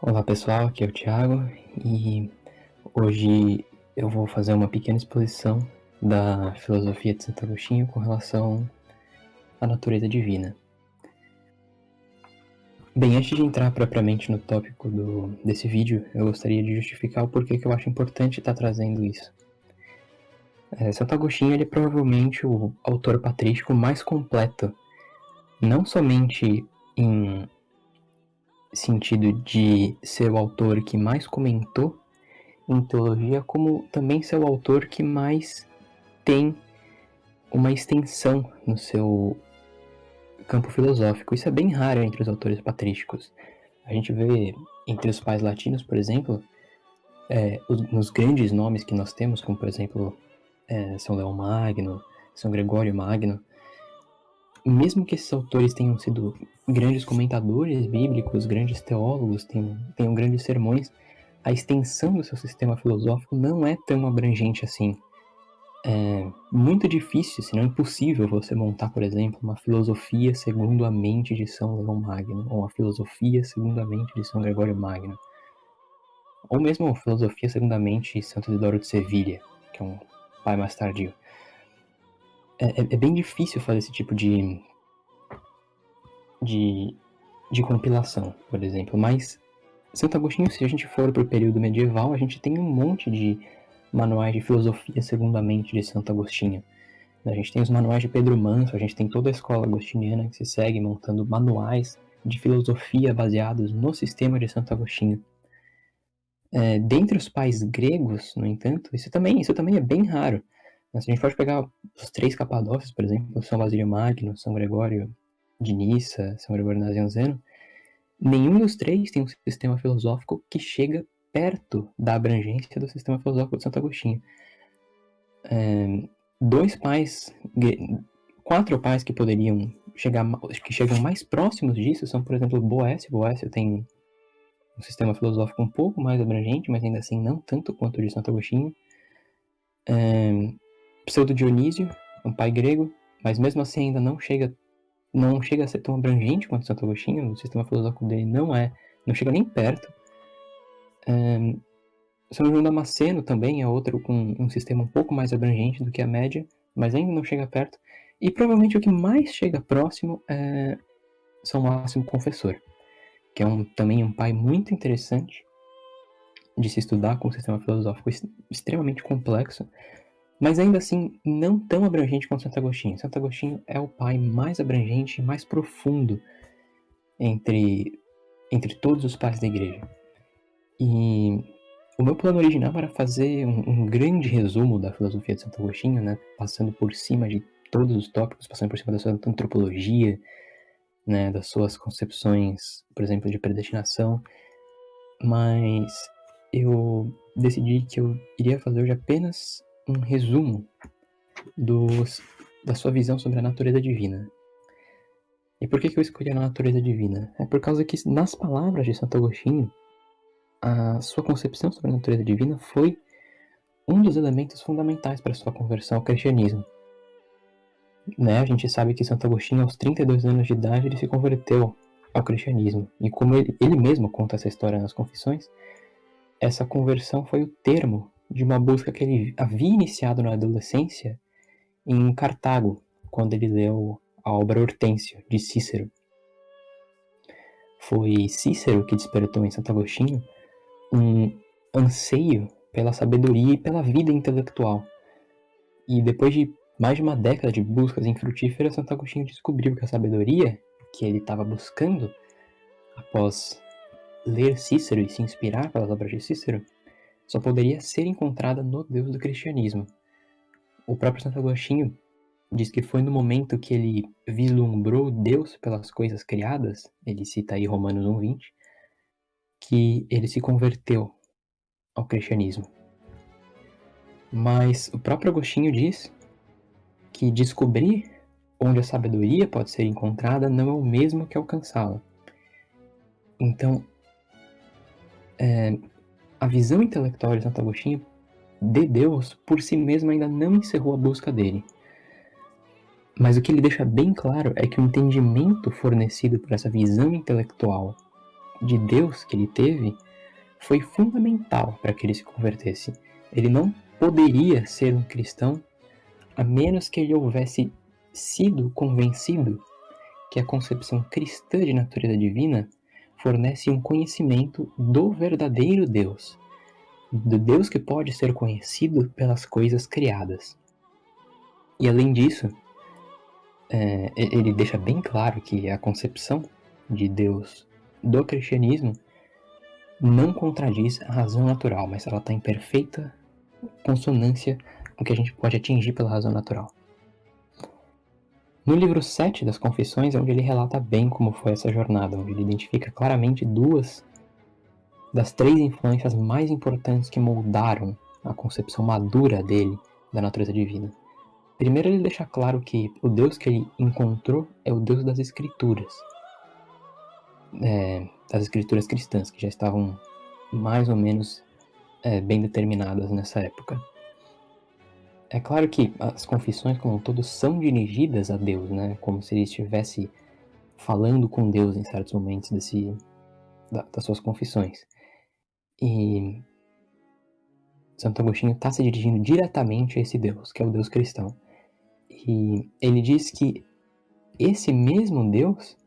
Olá pessoal, aqui é o Thiago e hoje eu vou fazer uma pequena exposição da filosofia de Santo Agostinho com relação à natureza divina. Bem, antes de entrar propriamente no tópico desse vídeo, eu gostaria de justificar o porquê que eu acho importante estar trazendo isso. Santo Agostinho ele é provavelmente o autor patrístico mais completo, não somente em sentido de ser o autor que mais comentou em teologia, como também ser o autor que mais tem uma extensão no seu campo filosófico. Isso é bem raro entre os autores patrísticos. A gente vê entre os pais latinos, por exemplo, nos grandes nomes que nós temos, como por exemplo São Leão Magno, São Gregório Magno, mesmo que esses autores tenham sido grandes comentadores bíblicos, grandes teólogos, tenham grandes sermões, a extensão do seu sistema filosófico não é tão abrangente assim. É muito difícil, se não impossível, você montar, por exemplo, uma filosofia segundo a mente de São Leão Magno, ou uma filosofia segundo a mente de São Gregório Magno, ou mesmo uma filosofia segundo a mente de Santo Isidoro de Sevilha, que é um pai mais tardio. É bem difícil fazer esse tipo de compilação, por exemplo, mas Santo Agostinho, se a gente for para o período medieval, a gente tem um monte de manuais de filosofia segundo a mente de Santo Agostinho. A gente tem os manuais de Pedro Manso, a gente tem toda a escola agostiniana que se segue montando manuais de filosofia baseados no sistema de Santo Agostinho. Dentre os pais gregos, no entanto, isso também é bem raro. Se a gente pode pegar os três capadócios, por exemplo, São Basílio Magno, São Gregório de Nissa, São Gregório Nazianzeno, nenhum dos três tem um sistema filosófico que chega perto da abrangência do sistema filosófico de Santo Agostinho. Quatro pais que poderiam que chegam mais próximos disso são, por exemplo, Boécio. Boécio tem um sistema filosófico um pouco mais abrangente, mas ainda assim não tanto quanto o de Santo Agostinho. Pseudo Dionísio, um pai grego, mas mesmo assim ainda não chega a ser tão abrangente quanto Santo Agostinho. O sistema filosófico dele não chega nem perto. São João Damasceno também é outro com um sistema um pouco mais abrangente do que a média, mas ainda não chega perto. E provavelmente o que mais chega próximo é São Máximo Confessor, que é também um pai muito interessante de se estudar, com um sistema filosófico extremamente complexo, mas ainda assim não tão abrangente quanto Santo Agostinho. Santo Agostinho é o pai mais abrangente e mais profundo entre todos os pais da igreja. E o meu plano original era fazer um grande resumo da filosofia de Santo Agostinho, né, passando por cima de todos os tópicos, passando por cima da sua antropologia, né, das suas concepções, por exemplo, de predestinação, mas eu decidi que eu iria fazer hoje apenas um resumo da sua visão sobre a natureza divina. E por que eu escolhi a natureza divina? É por causa que, nas palavras de Santo Agostinho, a sua concepção sobre a natureza divina foi um dos elementos fundamentais para sua conversão ao cristianismo. Né? A gente sabe que Santo Agostinho, aos 32 anos de idade, ele se converteu ao cristianismo. E como ele mesmo conta essa história nas Confissões, essa conversão foi o termo de uma busca que ele havia iniciado na adolescência em Cartago, quando ele leu a obra Hortêncio, de Cícero. Foi Cícero que despertou em Santo Agostinho um anseio pela sabedoria e pela vida intelectual. E depois de mais de uma década de buscas infrutíferas, Santo Agostinho descobriu que a sabedoria que ele estava buscando, após ler Cícero e se inspirar pelas obras de Cícero, só poderia ser encontrada no Deus do cristianismo. O próprio Santo Agostinho diz que foi no momento que ele vislumbrou Deus pelas coisas criadas, ele cita aí Romanos 1:20, que ele se converteu ao cristianismo. Mas o próprio Agostinho diz que descobrir onde a sabedoria pode ser encontrada não é o mesmo que alcançá-la. Então, a visão intelectual de Santo Agostinho de Deus, por si mesma, ainda não encerrou a busca dele. Mas o que ele deixa bem claro é que o entendimento fornecido por essa visão intelectual de Deus que ele teve foi fundamental para que ele se convertesse. Ele não poderia ser um cristão a menos que ele houvesse sido convencido que a concepção cristã de natureza divina fornece um conhecimento do verdadeiro Deus, do Deus que pode ser conhecido pelas coisas criadas. E além disso, ele deixa bem claro que a concepção de Deus do cristianismo não contradiz a razão natural, mas ela está em perfeita consonância com o que a gente pode atingir pela razão natural. No livro 7 das Confissões é onde ele relata bem como foi essa jornada, onde ele identifica claramente 2 das 3 influências mais importantes que moldaram a concepção madura dele da natureza divina. Primeiro, ele deixa claro que o Deus que ele encontrou é o Deus das Escrituras, das Escrituras cristãs, que já estavam mais ou menos bem determinadas nessa época. É claro que as confissões como um todo são dirigidas a Deus, né? Como se ele estivesse falando com Deus em certos momentos das suas confissões. E Santo Agostinho está se dirigindo diretamente a esse Deus, que é o Deus cristão. E ele diz que esse mesmo Deus,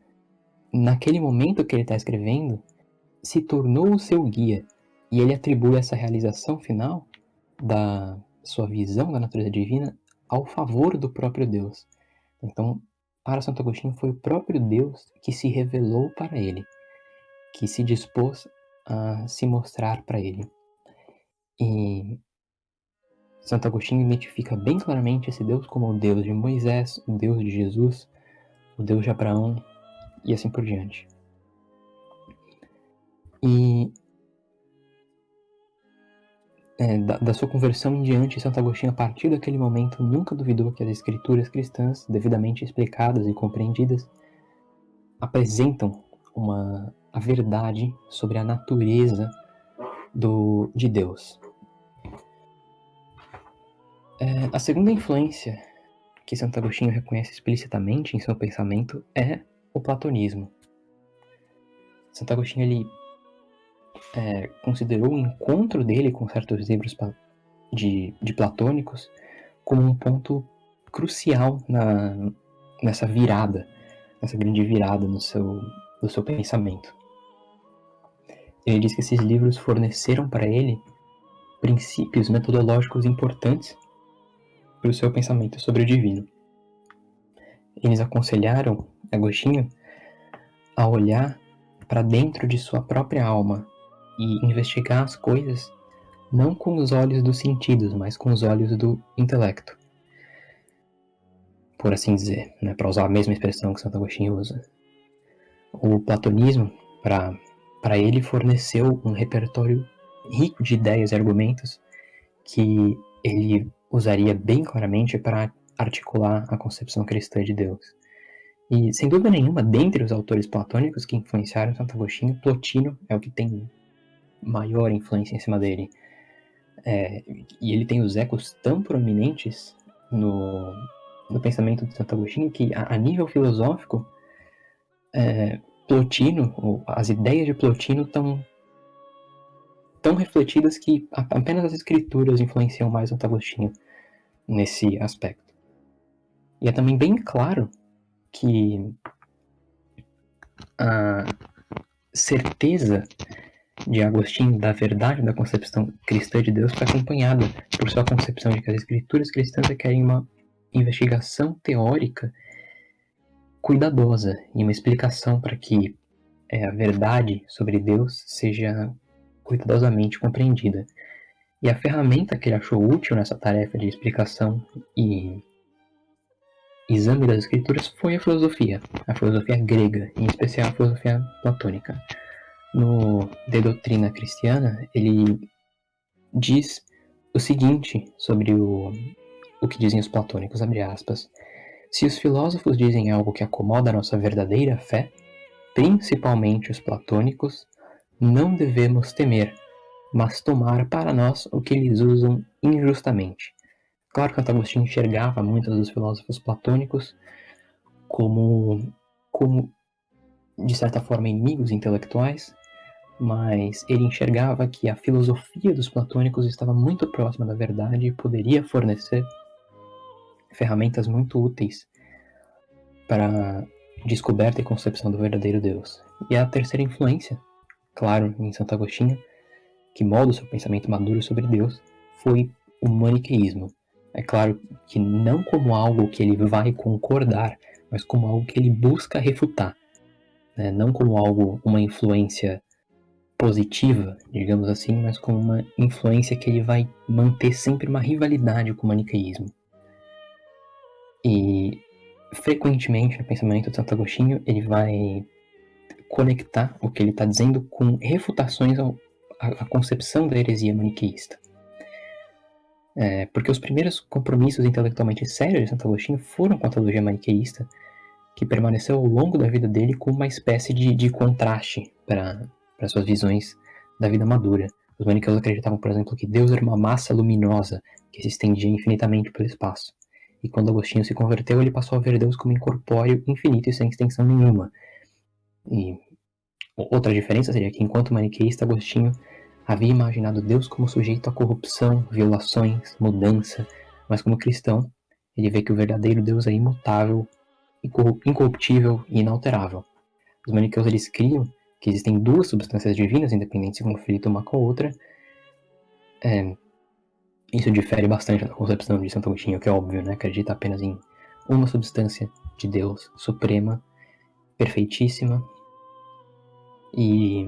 naquele momento que ele está escrevendo, se tornou o seu guia. E ele atribui essa realização final da sua visão da natureza divina ao favor do próprio Deus. Então, para Santo Agostinho, foi o próprio Deus que se revelou para ele, que se dispôs a se mostrar para ele. E Santo Agostinho identifica bem claramente esse Deus como o Deus de Moisés, o Deus de Jesus, o Deus de Abraão e assim por diante. E da sua conversão em diante, Santo Agostinho, a partir daquele momento, nunca duvidou que as escrituras cristãs, devidamente explicadas e compreendidas, apresentam a verdade sobre a natureza de Deus. A segunda influência que Santo Agostinho reconhece explicitamente em seu pensamento é o platonismo. Santo Agostinho ele considerou o encontro dele com certos livros de platônicos como um ponto crucial nessa grande virada do seu pensamento. Ele diz que esses livros forneceram para ele princípios metodológicos importantes para o seu pensamento sobre o divino. Eles aconselharam Agostinho a olhar para dentro de sua própria alma e investigar as coisas não com os olhos dos sentidos, mas com os olhos do intelecto, por assim dizer, né, para usar a mesma expressão que Santo Agostinho usa. O platonismo, para ele, forneceu um repertório rico de ideias e argumentos que ele usaria bem claramente para articular a concepção cristã de Deus. E, sem dúvida nenhuma, dentre os autores platônicos que influenciaram Santo Agostinho, Plotino é o que tem maior influência em cima dele. E ele tem os ecos tão proeminentes no pensamento de Santo Agostinho que, a nível filosófico, Plotino, as ideias de Plotino estão tão refletidas que apenas as escrituras influenciam mais Santo Agostinho nesse aspecto. E é também bem claro que a certeza de Agostinho da verdade da concepção cristã de Deus foi acompanhada por sua concepção de que as escrituras cristãs requerem uma investigação teórica cuidadosa e uma explicação para que a verdade sobre Deus seja cuidadosamente compreendida. E a ferramenta que ele achou útil nessa tarefa de explicação e exame das escrituras foi a filosofia grega, em especial a filosofia platônica. No De Doutrina Cristiana, ele diz o seguinte sobre o que dizem os platônicos, abre aspas: se os filósofos dizem algo que acomoda a nossa verdadeira fé, principalmente os platônicos, não devemos temer, mas tomar para nós o que eles usam injustamente. Claro que Santo Agostinho enxergava muitos dos filósofos platônicos como de certa forma, inimigos intelectuais, mas ele enxergava que a filosofia dos platônicos estava muito próxima da verdade e poderia fornecer ferramentas muito úteis para descoberta e concepção do verdadeiro Deus. E a terceira influência, claro, em Santo Agostinho, que molda o seu pensamento maduro sobre Deus, foi o maniqueísmo. É claro que não como algo que ele vai concordar, mas como algo que ele busca refutar, né? Não como algo, uma influência positiva, digamos assim, mas como uma influência que ele vai manter sempre uma rivalidade com o maniqueísmo. E frequentemente no pensamento de Santo Agostinho ele vai conectar o que ele está dizendo com refutações à concepção da heresia maniqueísta. Porque os primeiros compromissos intelectualmente sérios de Santo Agostinho foram com a teologia maniqueísta, que permaneceu ao longo da vida dele como uma espécie de contraste para suas visões da vida madura. Os maniqueus acreditavam, por exemplo, que Deus era uma massa luminosa que se estendia infinitamente pelo espaço. E quando Agostinho se converteu, ele passou a ver Deus como incorpóreo, infinito e sem extensão nenhuma. E outra diferença seria que, enquanto maniqueísta, Agostinho havia imaginado Deus como sujeito a corrupção, violações, mudança, mas como cristão, ele vê que o verdadeiro Deus é imutável, incorruptível e inalterável. Os maniqueus eles criam que existem duas substâncias divinas, independentes de conflito uma com a outra. Isso difere bastante da concepção de Santo Agostinho, que é óbvio, né? Acredita apenas em uma substância de Deus suprema, perfeitíssima, e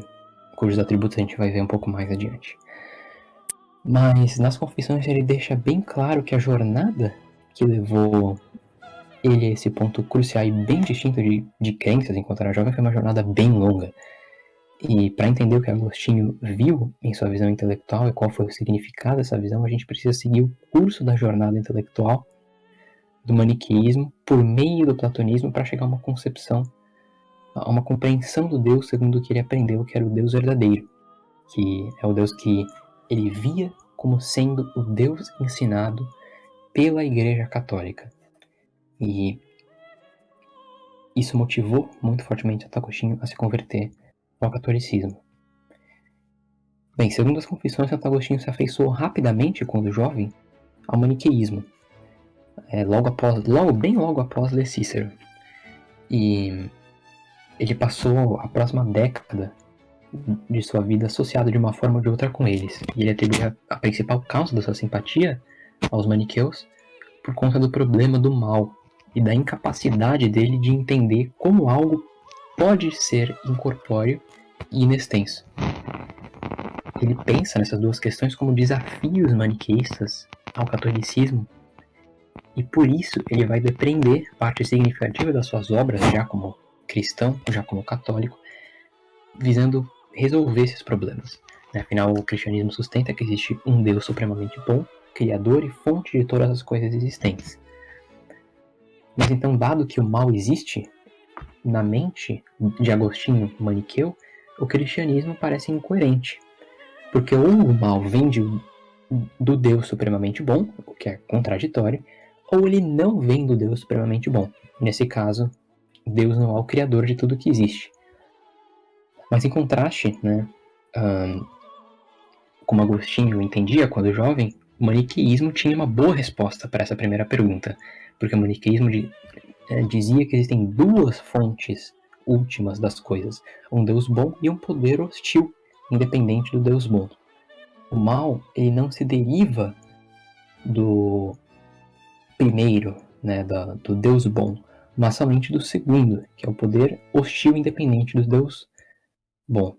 cujos atributos a gente vai ver um pouco mais adiante. Mas nas confissões ele deixa bem claro que a jornada que levou ele a esse ponto crucial e bem distinto de crenças enquanto era jovem foi uma jornada bem longa. E para entender o que Agostinho viu em sua visão intelectual e qual foi o significado dessa visão, a gente precisa seguir o curso da jornada intelectual do maniqueísmo por meio do platonismo para chegar a uma concepção, a uma compreensão do Deus segundo o que ele aprendeu, que era o Deus verdadeiro, que é o Deus que ele via como sendo o Deus ensinado pela Igreja Católica. E isso motivou muito fortemente Santo Agostinho a se converter ao catolicismo. Bem, segundo as confissões, Santo Agostinho se afeiçoou rapidamente, quando jovem, ao maniqueísmo, bem logo após ler Cícero. E ele passou a próxima década de sua vida associado de uma forma ou de outra com eles. E ele atribui a principal causa da sua simpatia aos maniqueus por conta do problema do mal e da incapacidade dele de entender como algo pode ser incorpóreo e inextenso. Ele pensa nessas duas questões como desafios maniqueístas ao catolicismo, e por isso ele vai depreender parte significativa das suas obras, já como cristão, já como católico, visando resolver esses problemas. Afinal, o cristianismo sustenta que existe um Deus supremamente bom, criador e fonte de todas as coisas existentes. Mas então, dado que o mal existe, na mente de Agostinho maniqueu, o cristianismo parece incoerente. Porque ou o mal vem do Deus supremamente bom, o que é contraditório, ou ele não vem do Deus supremamente bom. Nesse caso, Deus não é o criador de tudo que existe. Mas em contraste, né, como Agostinho entendia quando jovem, o maniqueísmo tinha uma boa resposta para essa primeira pergunta, porque o maniqueísmo dizia que existem duas fontes últimas das coisas, um Deus bom e um poder hostil, independente do Deus bom. O mal, ele não se deriva do primeiro, né, do Deus bom, mas somente do segundo, que é o poder hostil independente do Deus bom.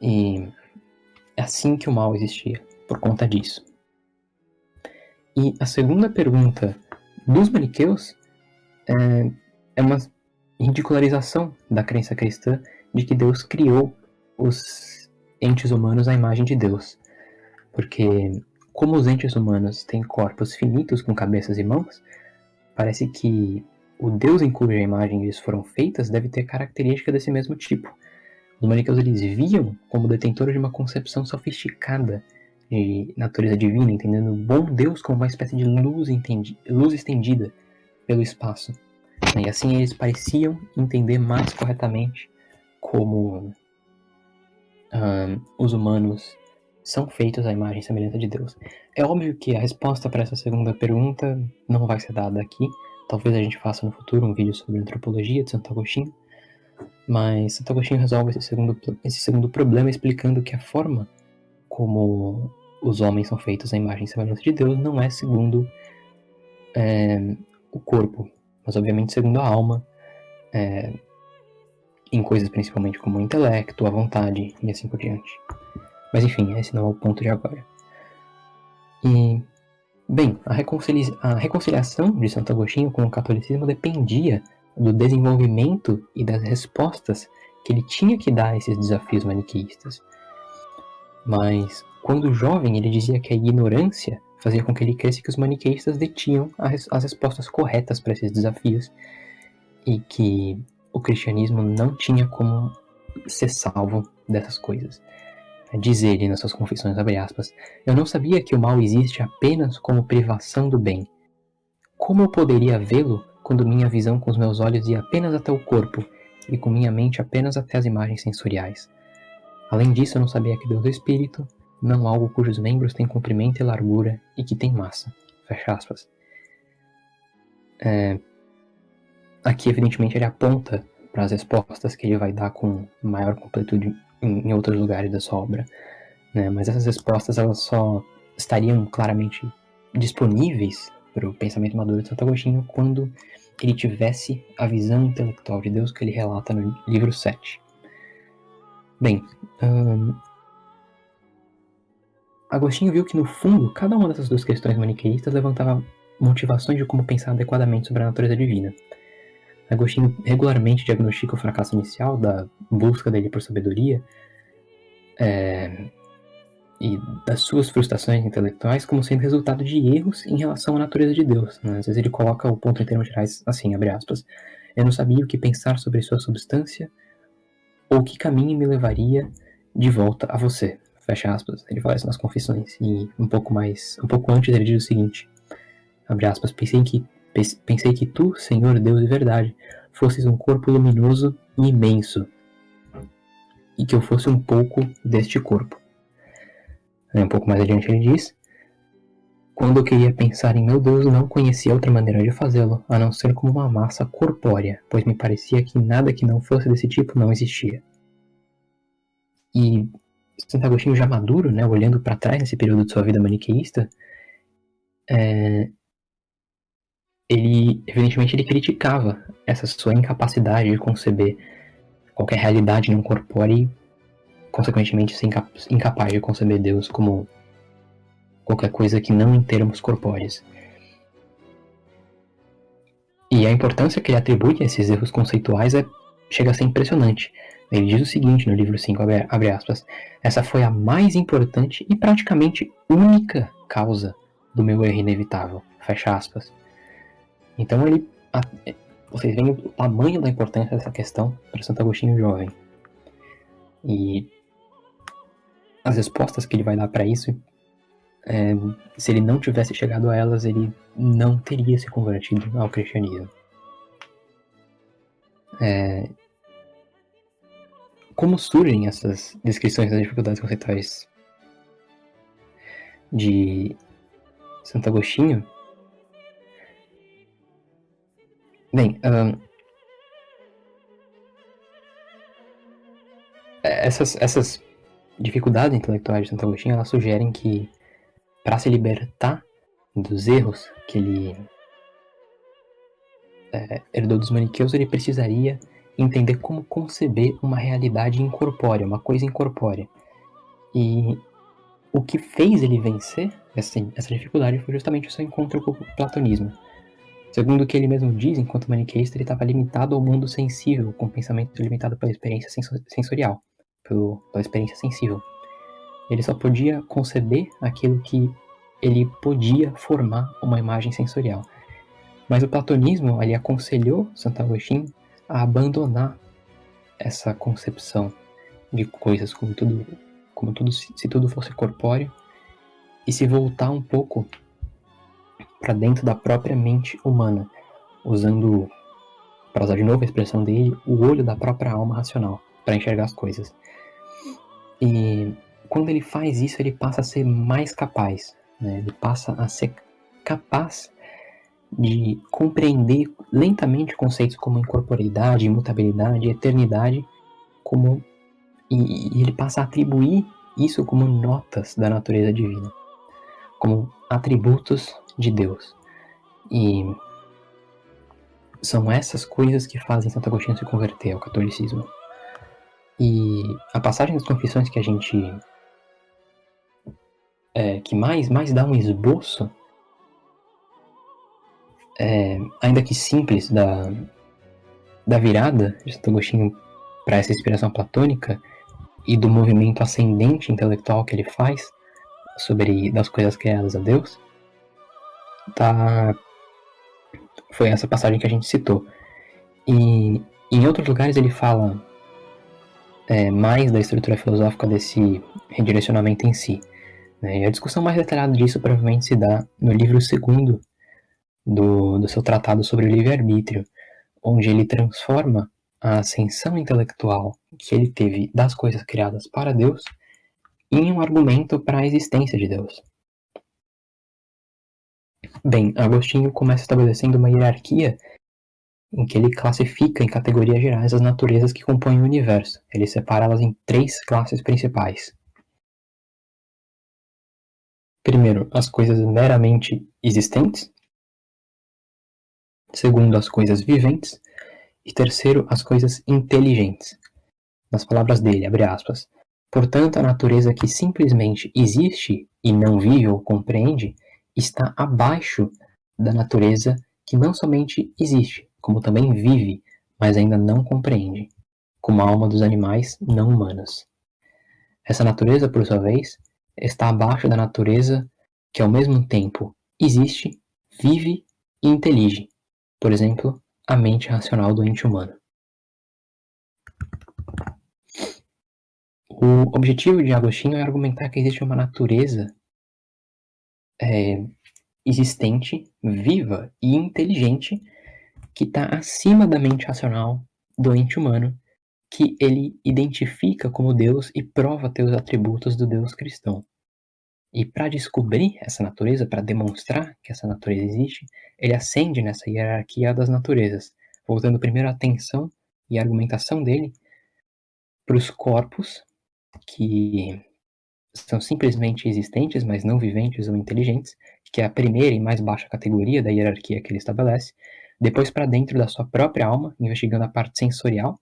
E é assim que o mal existia, por conta disso. E a segunda pergunta dos maniqueus é uma ridicularização da crença cristã de que Deus criou os entes humanos à imagem de Deus. Porque, como os entes humanos têm corpos finitos com cabeças e mãos, parece que o Deus em cuja imagem eles foram feitas deve ter características desse mesmo tipo. Os maniqueus eles viam como detentores de uma concepção sofisticada de natureza divina, entendendo o bom Deus como uma espécie de luz estendida pelo espaço. E assim eles pareciam entender mais corretamente como os humanos são feitos à imagem e semelhança de Deus? É óbvio que a resposta para essa segunda pergunta não vai ser dada aqui. Talvez a gente faça no futuro um vídeo sobre antropologia de Santo Agostinho. Mas Santo Agostinho resolve esse segundo problema explicando que a forma como os homens são feitos à imagem e semelhança de Deus não é segundo o corpo, mas obviamente segundo a alma, em coisas principalmente como o intelecto, a vontade e assim por diante. Mas enfim, esse não é o ponto de agora. E, bem, a reconciliação de Santo Agostinho com o catolicismo dependia do desenvolvimento e das respostas que ele tinha que dar a esses desafios maniqueístas. Mas, quando jovem, ele dizia que a ignorância fazia com que ele crescesse que os maniqueístas detinham as respostas corretas para esses desafios e que o cristianismo não tinha como ser salvo dessas coisas. Diz ele nas suas confissões, abre aspas, eu não sabia que o mal existe apenas como privação do bem. Como eu poderia vê-lo quando minha visão com os meus olhos ia apenas até o corpo e com minha mente apenas até as imagens sensoriais? Além disso, eu não sabia que Deus é espírito, não algo cujos membros têm comprimento e largura e que tem massa. Fecha aspas. Aqui, evidentemente, ele aponta para as respostas que ele vai dar com maior completude em outros lugares da sua obra. Né? Mas essas respostas elas só estariam claramente disponíveis para o pensamento maduro de Santo Agostinho quando ele tivesse a visão intelectual de Deus que ele relata no livro 7. Bem, Agostinho viu que, no fundo, cada uma dessas duas questões maniqueístas levantava motivações de como pensar adequadamente sobre a natureza divina. Agostinho regularmente diagnostica o fracasso inicial da busca dele por sabedoria e das suas frustrações intelectuais como sendo resultado de erros em relação à natureza de Deus. Né? Às vezes ele coloca o ponto em termos gerais assim, abre aspas, eu não sabia o que pensar sobre sua substância ou que caminho me levaria de volta a você. Fecha aspas. Ele fala isso nas confissões. E um pouco antes ele diz o seguinte, abre aspas, pensei que tu, Senhor Deus de verdade, fosses um corpo luminoso e imenso, e que eu fosse um pouco deste corpo. Um pouco mais adiante ele diz, quando eu queria pensar em meu Deus, não conhecia outra maneira de fazê-lo, a não ser como uma massa corpórea, pois me parecia que nada que não fosse desse tipo não existia. E Santo Agostinho já maduro, né, olhando para trás nesse período de sua vida maniqueísta, evidentemente ele criticava essa sua incapacidade de conceber qualquer realidade não corpórea e, consequentemente, ser incapaz de conceber Deus como qualquer coisa que não em termos corpóreos. E a importância que ele atribui a esses erros conceituais chega a ser impressionante. Ele diz o seguinte no livro 5, abre aspas, essa foi a mais importante e praticamente única causa do meu erro inevitável, fecha aspas. Então vocês veem o tamanho da importância dessa questão para Santo Agostinho jovem. E as respostas que ele vai dar para isso, se ele não tivesse chegado a elas, ele não teria se convertido ao cristianismo. Como surgem essas descrições das dificuldades conceituais de Santo Agostinho? Bem, essas dificuldades intelectuais de Santo Agostinho, elas sugerem que, para se libertar dos erros que ele herdou dos maniqueus, ele precisaria entender como conceber uma realidade incorpórea, uma coisa incorpórea. E o que fez ele vencer essa dificuldade foi justamente o seu encontro com o platonismo. Segundo o que ele mesmo diz, enquanto maniqueísta, ele estava limitado ao mundo sensível, com o pensamento limitado pela experiência sensorial, pela experiência sensível. Ele só podia conceber aquilo que ele podia formar uma imagem sensorial. Mas o platonismo ali aconselhou Santo Agostinho a abandonar essa concepção de coisas como se tudo fosse corpóreo e se voltar um pouco para dentro da própria mente humana, usando, para usar de novo a expressão dele, o olho da própria alma racional para enxergar as coisas. E quando ele faz isso, ele passa a ser mais capaz, né? Ele passa a ser capaz de compreender lentamente conceitos como incorporeidade, imutabilidade, eternidade, e ele passa a atribuir isso como notas da natureza divina, como atributos de Deus. E são essas coisas que fazem Santo Agostinho se converter ao catolicismo. E a passagem das Confissões que a gente que mais dá um esboço, ainda que simples, da virada de Santo Agostinho para essa inspiração platônica e do movimento ascendente intelectual que ele faz sobre das coisas criadas a Deus, foi essa passagem que a gente citou. E em outros lugares ele fala mais da estrutura filosófica desse redirecionamento em si. Né? E a discussão mais detalhada disso provavelmente se dá no livro 2º do seu tratado sobre o livre-arbítrio, onde ele transforma a ascensão intelectual que ele teve das coisas criadas para Deus em um argumento para a existência de Deus. Bem, Agostinho começa estabelecendo uma hierarquia em que ele classifica em categorias gerais as naturezas que compõem o universo. Ele separa elas em 3 classes principais. Primeiro, as coisas meramente existentes. Segundo, as coisas viventes. E terceiro, as coisas inteligentes. Nas palavras dele, abre aspas. Portanto, a natureza que simplesmente existe e não vive ou compreende está abaixo da natureza que não somente existe, como também vive, mas ainda não compreende, como a alma dos animais não humanos. Essa natureza, por sua vez, está abaixo da natureza que ao mesmo tempo existe, vive e intelige, por exemplo, a mente racional do ente humano. O objetivo de Agostinho é argumentar que existe uma natureza existente, viva e inteligente que está acima da mente racional do ente humano, que ele identifica como Deus e prova ter os atributos do Deus cristão. E para descobrir essa natureza, para demonstrar que essa natureza existe, ele ascende nessa hierarquia das naturezas, voltando primeiro a atenção e a argumentação dele para os corpos, que são simplesmente existentes, mas não viventes ou inteligentes, que é a primeira e mais baixa categoria da hierarquia que ele estabelece, depois para dentro da sua própria alma, investigando a parte sensorial,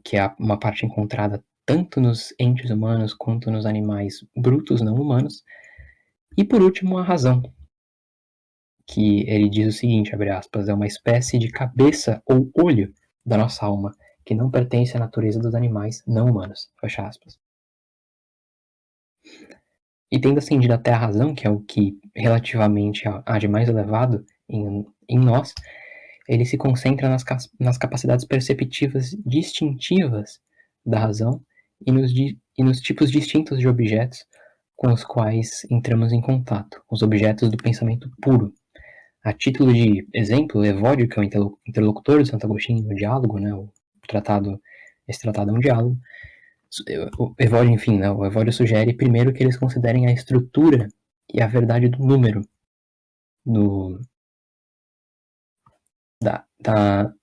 que é uma parte encontrada tanto nos entes humanos quanto nos animais brutos não humanos, e por último a razão, que ele diz o seguinte, abre aspas, é uma espécie de cabeça ou olho da nossa alma, que não pertence à natureza dos animais não humanos, fecha aspas. E tendo ascendido até a razão, que é o que relativamente há de mais elevado em nós, ele se concentra nas capacidades perceptivas distintivas da razão e nos tipos distintos de objetos com os quais entramos em contato, os objetos do pensamento puro. A título de exemplo, Evódio, que é o interlocutor de Santo Agostinho no diálogo, né, esse tratado é um diálogo, o Evódio, enfim, né, o Evódio sugere primeiro que eles considerem a estrutura e a verdade do número do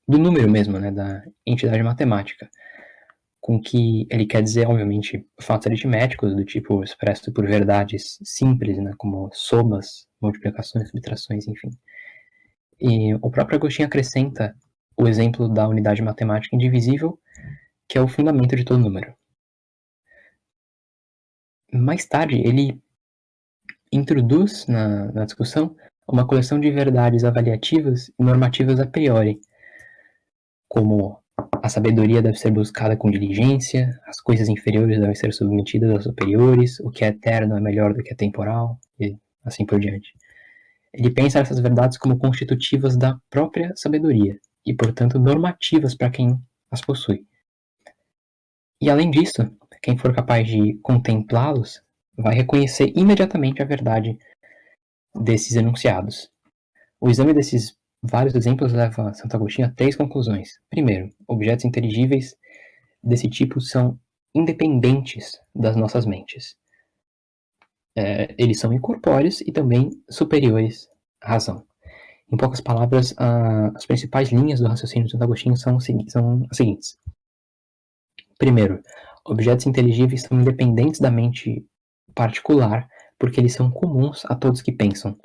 número mesmo, né, da entidade matemática, com que ele quer dizer, obviamente, fatos aritméticos do tipo expresso por verdades simples, né, como somas, multiplicações, subtrações, enfim. E o próprio Agostinho acrescenta o exemplo da unidade matemática indivisível, que é o fundamento de todo número. Mais tarde, ele introduz na discussão uma coleção de verdades avaliativas e normativas a priori, como a sabedoria deve ser buscada com diligência, as coisas inferiores devem ser submetidas às superiores, o que é eterno é melhor do que é temporal, e assim por diante. Ele pensa essas verdades como constitutivas da própria sabedoria, e portanto normativas para quem as possui. E além disso, quem for capaz de contemplá-los vai reconhecer imediatamente a verdade desses enunciados. O exame desses vários exemplos leva Santo Agostinho a 3 conclusões. Primeiro, objetos inteligíveis desse tipo são independentes das nossas mentes. Eles são incorpóreos e também superiores à razão. Em poucas palavras, as principais linhas do raciocínio de Santo Agostinho são as seguintes. Primeiro, objetos inteligíveis são independentes da mente particular porque eles são comuns a todos que pensam.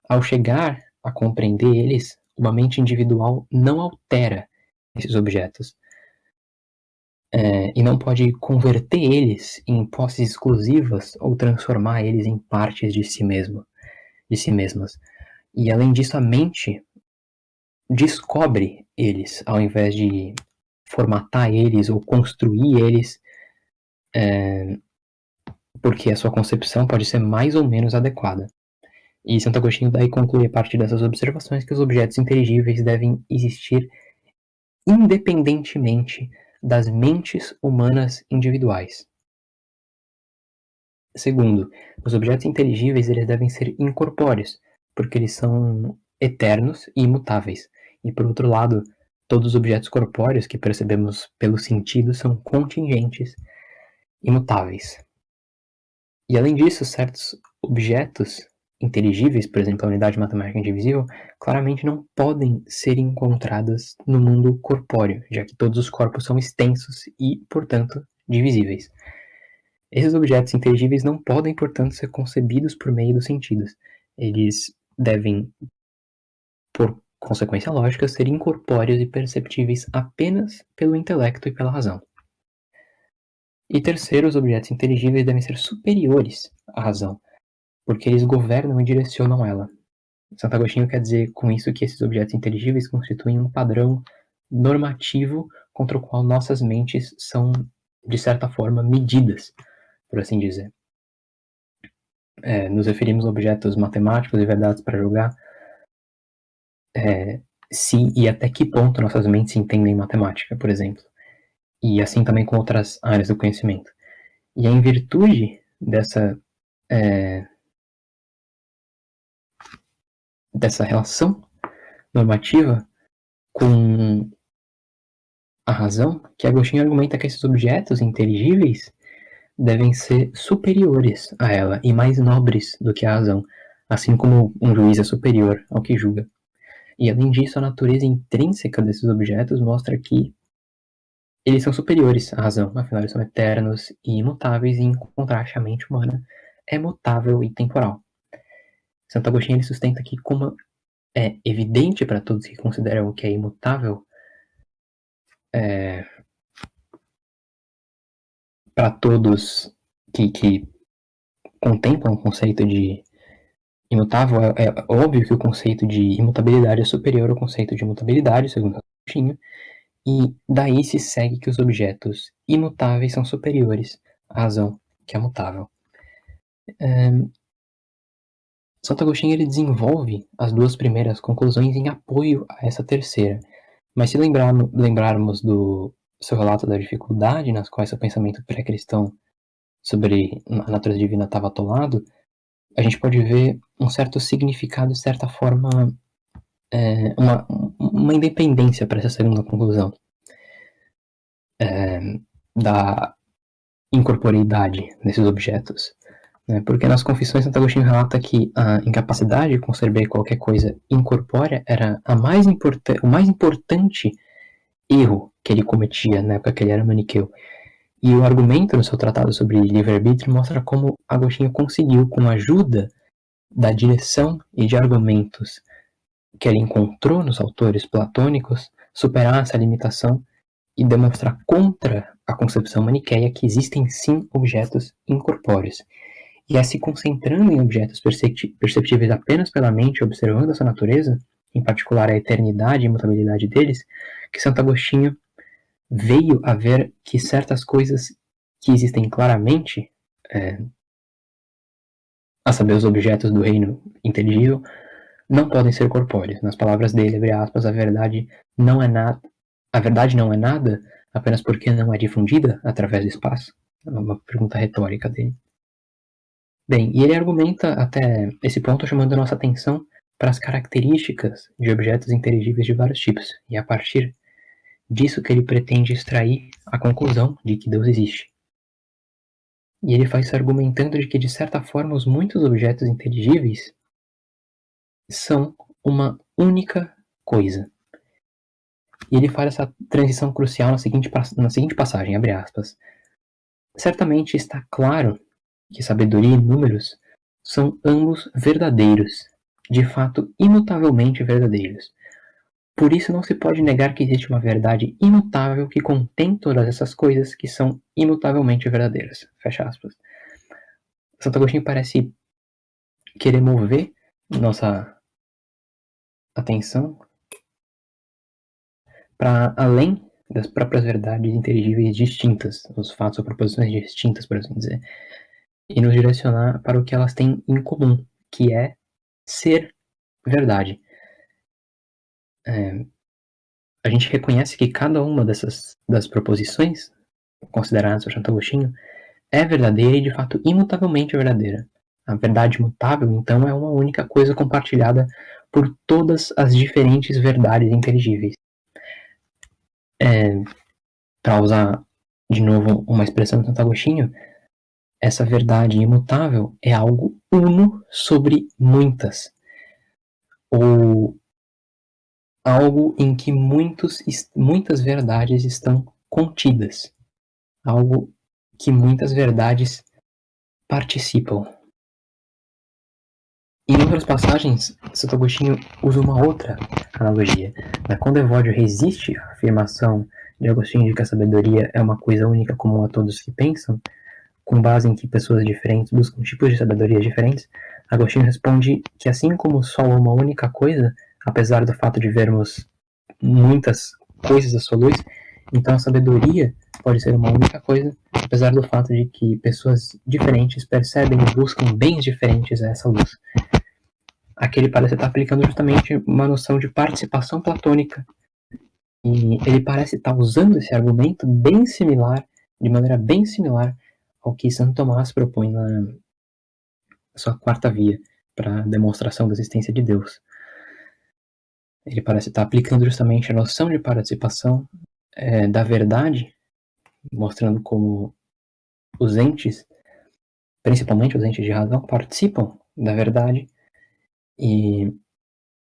Ao chegar a compreender eles, uma mente individual não altera esses objetos e não pode converter eles em posses exclusivas ou transformar eles em partes de si mesmas. E além disso, a mente descobre eles, ao invés de formatar eles ou construir eles, porque a sua concepção pode ser mais ou menos adequada. E Santo Agostinho daí conclui a partir dessas observações que os objetos inteligíveis devem existir independentemente das mentes humanas individuais. Segundo, os objetos inteligíveis eles devem ser incorpóreos, porque eles são eternos e imutáveis. E por outro lado, todos os objetos corpóreos que percebemos pelo sentido são contingentes, imutáveis. E além disso, certos objetos inteligíveis, por exemplo, a unidade matemática indivisível, claramente não podem ser encontradas no mundo corpóreo, já que todos os corpos são extensos e, portanto, divisíveis. Esses objetos inteligíveis não podem, portanto, ser concebidos por meio dos sentidos. Eles devem, por consequência lógica, ser incorpóreos e perceptíveis apenas pelo intelecto e pela razão. E terceiro, os objetos inteligíveis devem ser superiores à razão, porque eles governam e direcionam ela. Santo Agostinho quer dizer com isso que esses objetos inteligíveis constituem um padrão normativo contra o qual nossas mentes são, de certa forma, medidas, por assim dizer. Nos referimos a objetos matemáticos e verdades para julgar se e até que ponto nossas mentes entendem matemática, por exemplo. E assim também com outras áreas do conhecimento. E é em virtude dessa relação normativa com a razão que Agostinho argumenta que esses objetos inteligíveis devem ser superiores a ela e mais nobres do que a razão, assim como um juiz é superior ao que julga. E além disso, a natureza intrínseca desses objetos mostra que eles são superiores à razão, afinal eles são eternos e imutáveis, e em contraste a mente humana é mutável e temporal. Santo Agostinho ele sustenta que, como é evidente para todos que consideram o que é imutável, para todos que contemplam o conceito de imutável, é óbvio que o conceito de imutabilidade é superior ao conceito de imutabilidade, segundo Agostinho, e daí se segue que os objetos imutáveis são superiores à razão, que é mutável. Santo Agostinho ele desenvolve as duas primeiras conclusões em apoio a essa terceira, mas se lembrarmos do seu relato da dificuldade nas quais seu pensamento pré-cristão sobre a natureza divina estava atolado, a gente pode ver um certo significado, de certa forma, uma independência para essa segunda conclusão da incorporeidade desses objetos. Né? Porque nas Confissões, Santo Agostinho relata que a incapacidade de conceber qualquer coisa incorpórea era o mais importante erro que ele cometia na época que ele era maniqueu. E o argumento no seu tratado sobre livre-arbítrio mostra como Agostinho conseguiu, com a ajuda da direção e de argumentos que ele encontrou nos autores platônicos, superar essa limitação e demonstrar contra a concepção maniqueia que existem sim objetos incorpóreos. E é se concentrando em objetos perceptíveis apenas pela mente, observando essa natureza, em particular a eternidade e imutabilidade deles, que Santo Agostinho veio a ver que certas coisas que existem claramente, a saber, os objetos do reino inteligível, não podem ser corpóreos. Nas palavras dele, abre aspas, a verdade não é nada apenas porque não é difundida através do espaço? É uma pergunta retórica dele. Bem, e ele argumenta até esse ponto chamando a nossa atenção para as características de objetos inteligíveis de vários tipos, e a partir disso que ele pretende extrair a conclusão de que Deus existe. E ele faz isso argumentando de que, de certa forma, os muitos objetos inteligíveis são uma única coisa. E ele faz essa transição crucial na seguinte passagem, abre aspas. Certamente está claro que sabedoria e números são ambos verdadeiros, de fato imutavelmente verdadeiros. Por isso não se pode negar que existe uma verdade imutável que contém todas essas coisas que são imutavelmente verdadeiras. Fecha aspas. Santo Agostinho parece querer mover nossa atenção para além das próprias verdades inteligíveis distintas, os fatos ou proposições distintas, por assim dizer, e nos direcionar para o que elas têm em comum, que é ser verdade. A gente reconhece que cada uma das proposições consideradas por Santo Agostinho é verdadeira e de fato imutavelmente verdadeira. A verdade imutável, então, é uma única coisa compartilhada por todas as diferentes verdades inteligíveis. Para usar de novo uma expressão de Santo Agostinho, essa verdade imutável é algo uno sobre muitas, ou algo em que muitas verdades estão contidas, algo que muitas verdades participam. Em outras passagens, Santo Agostinho usa uma outra analogia. Quando Evódio resiste à afirmação de Agostinho de que a sabedoria é uma coisa única comum a todos que pensam, com base em que pessoas diferentes buscam tipos de sabedoria diferentes, Agostinho responde que assim como o Sol é uma única coisa, apesar do fato de vermos muitas coisas à sua luz, então a sabedoria pode ser uma única coisa, apesar do fato de que pessoas diferentes percebem e buscam bens diferentes a essa luz. Aqui ele parece estar aplicando justamente uma noção de participação platônica, e ele parece estar usando esse argumento bem similar, de maneira bem similar ao que Santo Tomás propõe na sua quarta via para a demonstração da existência de Deus. Ele parece estar aplicando justamente a noção de participação da verdade, mostrando como os entes, principalmente os entes de razão, participam da verdade, e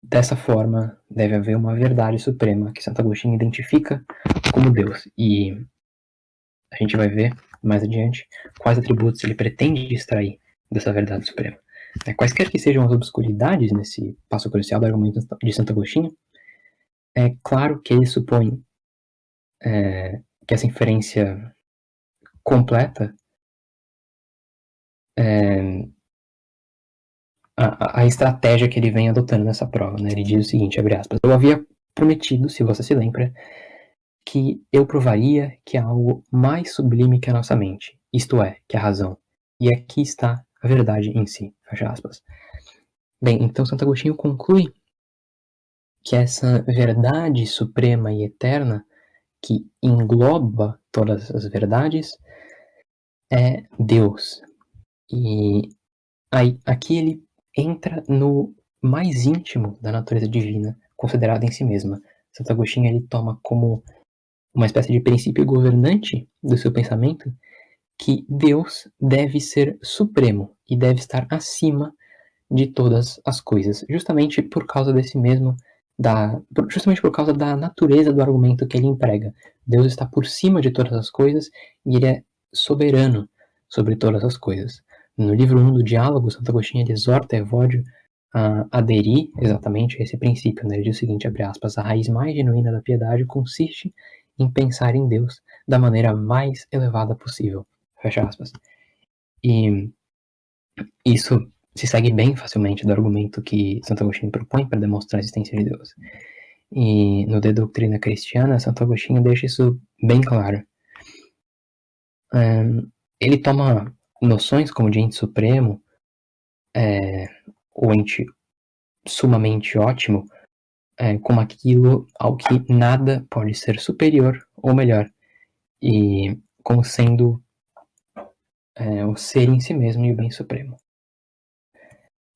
dessa forma deve haver uma verdade suprema que Santo Agostinho identifica como Deus. E a gente vai ver mais adiante quais atributos ele pretende extrair dessa verdade suprema. Quaisquer que sejam as obscuridades nesse passo crucial do argumento de Santo Agostinho, é claro que ele supõe que essa inferência completa a estratégia que ele vem adotando nessa prova. Ele diz o seguinte, abre aspas, eu havia prometido, se você se lembra, que eu provaria que há algo mais sublime que a nossa mente, isto é, que a razão. E aqui está a verdade em si, fecha aspas. Bem, então Santo Agostinho conclui que essa verdade suprema e eterna, que engloba todas as verdades, é Deus. E aí, aqui ele entra no mais íntimo da natureza divina, considerada em si mesma. Santo Agostinho ele toma como uma espécie de princípio governante do seu pensamento que Deus deve ser supremo e deve estar acima de todas as coisas, justamente por causa desse mesmo justamente por causa da natureza do argumento que ele emprega. Deus está por cima de todas as coisas e ele é soberano sobre todas as coisas. No livro 1 do Diálogo, Santo Agostinho ele exorta Evódio a aderir exatamente a esse princípio. Ele diz o seguinte, abre aspas, a raiz mais genuína da piedade consiste em pensar em Deus da maneira mais elevada possível. Fecha aspas. E isso se segue bem facilmente do argumento que Santo Agostinho propõe para demonstrar a existência de Deus. E no De Doutrina Cristiana, Santo Agostinho deixa isso bem claro. Ele toma noções como de ente supremo, ou ente sumamente ótimo, como aquilo ao que nada pode ser superior ou melhor, e como sendo o ser em si mesmo e o bem supremo.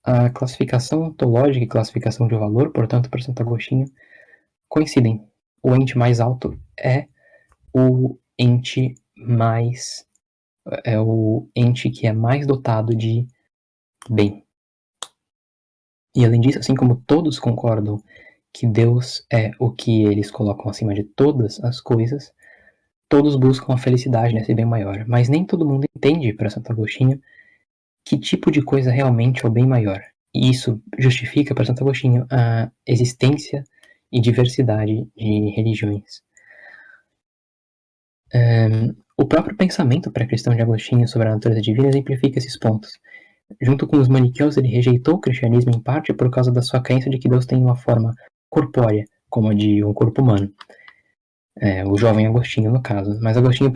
A classificação ontológica e classificação de valor, portanto, para Santo Agostinho, coincidem. O ente mais alto é o ente mais é o ente que é mais dotado de bem. E além disso, assim como todos concordam que Deus é o que eles colocam acima de todas as coisas, todos buscam a felicidade nesse bem maior. Mas nem todo mundo entende, para Santo Agostinho, que tipo de coisa realmente é o bem maior. E isso justifica para Santo Agostinho a existência e diversidade de religiões. O próprio pensamento pré-cristão de Agostinho sobre a natureza divina exemplifica esses pontos. Junto com os maniqueus, ele rejeitou o cristianismo em parte por causa da sua crença de que Deus tem uma forma corpórea, como a de um corpo humano. O jovem Agostinho, no caso. Mas Agostinho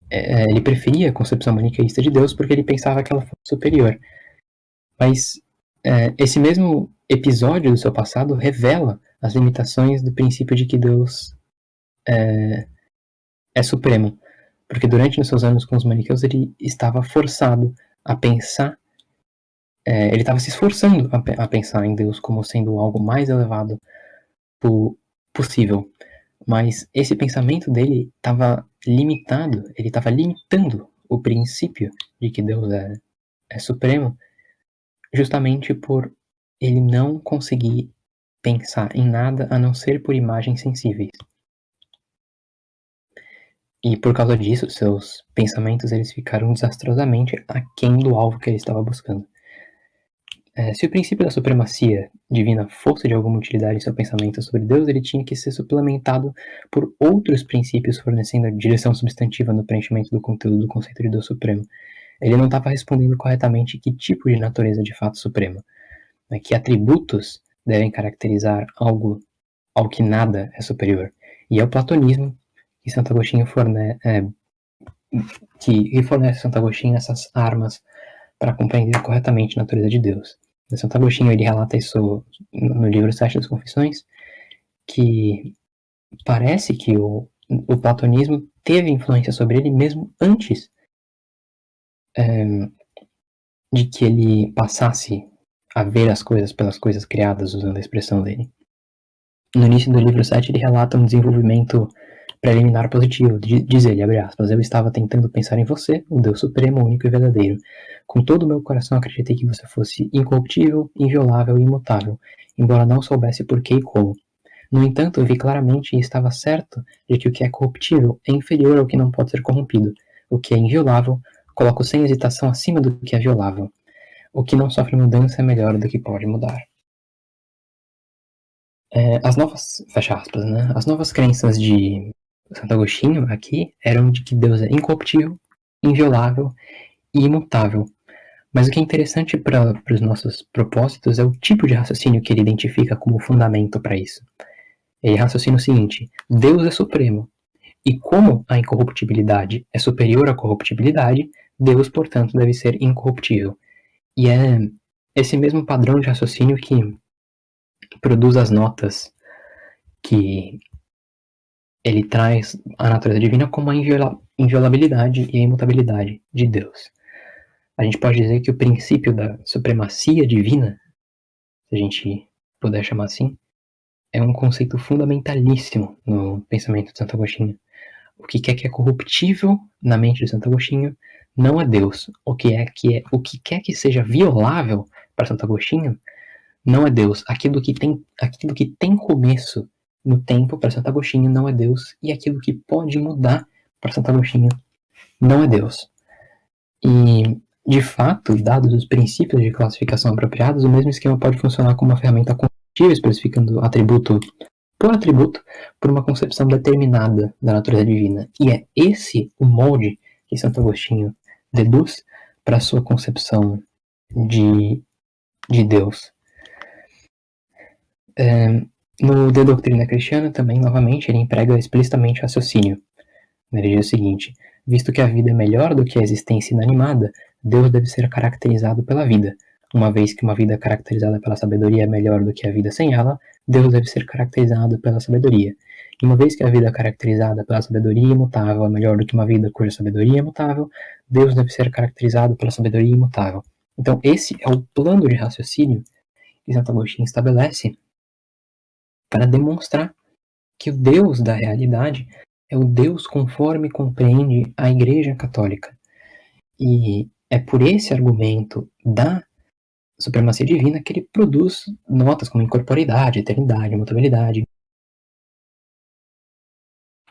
ele preferia a concepção maniqueísta de Deus porque ele pensava que ela fosse superior. Mas esse mesmo episódio do seu passado revela as limitações do princípio de que Deus é supremo. Porque durante os seus anos com os maniqueus, ele estava forçado a pensar, ele estava se esforçando a pensar em Deus como sendo algo mais elevado possível. Mas esse pensamento dele estava limitado, ele estava limitando o princípio de que Deus é supremo, justamente por ele não conseguir pensar em nada a não ser por imagens sensíveis. E por causa disso, seus pensamentos eles ficaram desastrosamente aquém do alvo que ele estava buscando. Se o princípio da supremacia divina fosse de alguma utilidade em seu pensamento sobre Deus, ele tinha que ser suplementado por outros princípios fornecendo a direção substantiva no preenchimento do conteúdo do conceito de Deus supremo. Ele não estava respondendo corretamente que tipo de natureza de fato suprema, que atributos devem caracterizar algo ao que nada é superior. E é o platonismo que Santo Agostinho fornece a Santo Agostinho essas armas para compreender corretamente a natureza de Deus. Santo Agostinho ele relata isso no livro Sete das Confissões, que parece que o platonismo teve influência sobre ele mesmo antes de que ele passasse a ver as coisas pelas coisas criadas, usando a expressão dele. No início do livro 7, ele relata um desenvolvimento preliminar positivo. Diz ele, abre aspas, eu estava tentando pensar em você, o Deus Supremo, único e verdadeiro. Com todo o meu coração acreditei que você fosse incorruptível, inviolável e imutável, embora não soubesse por que e como. No entanto, eu vi claramente e estava certo de que o que é corruptível é inferior ao que não pode ser corrompido. O que é inviolável, coloco sem hesitação acima do que é violável. O que não sofre mudança é melhor do que pode mudar. Fecha aspas, né? As novas crenças de Santo Agostinho aqui eram de que Deus é incorruptível, inviolável e imutável. Mas o que é interessante para os nossos propósitos é o tipo de raciocínio que ele identifica como fundamento para isso. Ele raciocina o seguinte: Deus é supremo, e como a incorruptibilidade é superior à corruptibilidade, Deus, portanto, deve ser incorruptível. E é esse mesmo padrão de raciocínio que produz as notas que ele traz a natureza divina como a inviolabilidade e a imutabilidade de Deus. A gente pode dizer que o princípio da supremacia divina, se a gente puder chamar assim, é um conceito fundamentalíssimo no pensamento de Santo Agostinho. O que é corruptível na mente de Santo Agostinho não é Deus. O que quer que seja violável para Santo Agostinho não é Deus. Aquilo que tem começo no tempo para Santo Agostinho não é Deus, e aquilo que pode mudar para Santo Agostinho não é Deus. E, de fato, dados os princípios de classificação apropriados, o mesmo esquema pode funcionar como uma ferramenta cognitiva, especificando atributo por uma concepção determinada da natureza divina. E é esse o molde que Santo Agostinho deduz para a sua concepção de Deus. No De Doutrina Cristiana, também, novamente, ele emprega explicitamente raciocínio. Ele diz o seguinte: visto que a vida é melhor do que a existência inanimada, Deus deve ser caracterizado pela vida. Uma vez que uma vida caracterizada pela sabedoria é melhor do que a vida sem ela, Deus deve ser caracterizado pela sabedoria. E uma vez que a vida caracterizada pela sabedoria imutável é melhor do que uma vida cuja sabedoria é imutável, Deus deve ser caracterizado pela sabedoria imutável. Então, esse é o plano de raciocínio que Santo Agostinho estabelece para demonstrar que o Deus da realidade é o Deus conforme compreende a Igreja Católica. E é por esse argumento da supremacia divina que ele produz notas como incorporeidade, eternidade, mutabilidade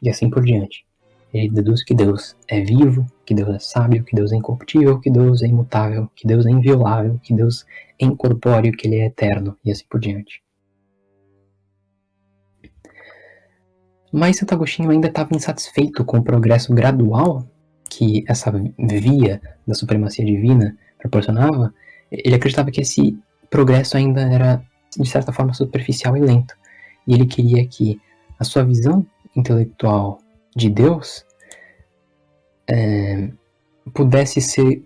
e assim por diante. Ele deduz que Deus é vivo, que Deus é sábio, que Deus é incorruptível, que Deus é imutável, que Deus é inviolável, que Deus é incorpóreo, que ele é eterno e assim por diante. Mas Santo Agostinho ainda estava insatisfeito com o progresso gradual que essa via da supremacia divina proporcionava. Ele acreditava que esse progresso ainda era, de certa forma, superficial e lento. E ele queria que a sua visão intelectual de Deus pudesse ser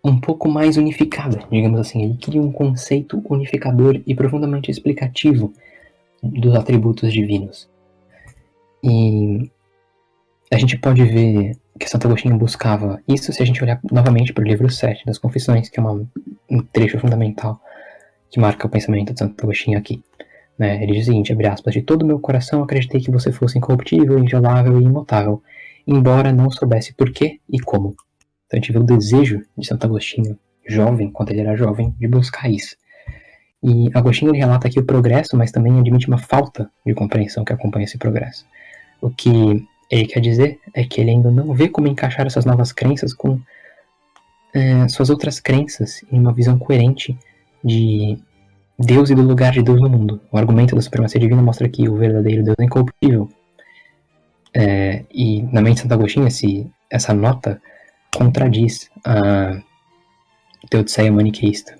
um pouco mais unificada, digamos assim. Ele queria um conceito unificador e profundamente explicativo dos atributos divinos. E a gente pode ver que Santo Agostinho buscava isso se a gente olhar novamente para o livro 7 das Confissões, que é um trecho fundamental que marca o pensamento de Santo Agostinho aqui. Né? Ele diz o seguinte, abre aspas, de todo o meu coração acreditei que você fosse incorruptível, inviolável e imutável, embora não soubesse porquê e como. Então a gente vê o desejo de Santo Agostinho, jovem, quando ele era jovem, de buscar isso. E Agostinho ele relata aqui o progresso, mas também admite uma falta de compreensão que acompanha esse progresso. O que ele quer dizer é que ele ainda não vê como encaixar essas novas crenças com suas outras crenças em uma visão coerente de Deus e do lugar de Deus no mundo. O argumento da supremacia divina mostra que o verdadeiro Deus é incorruptível. E na mente de Santo Agostinho, essa nota contradiz a teodiceia maniqueísta.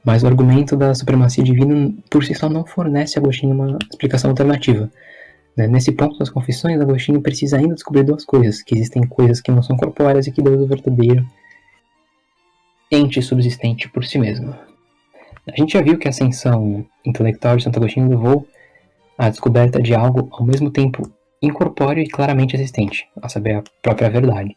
Mas o argumento da supremacia divina por si só não fornece a Agostinho uma explicação alternativa. Nesse ponto das confissões, Agostinho precisa ainda descobrir duas coisas, que existem coisas que não são corpóreas e que Deus é o verdadeiro ente subsistente por si mesmo. A gente já viu que a ascensão intelectual de Santo Agostinho levou à descoberta de algo ao mesmo tempo incorpóreo e claramente existente, a saber, a própria verdade.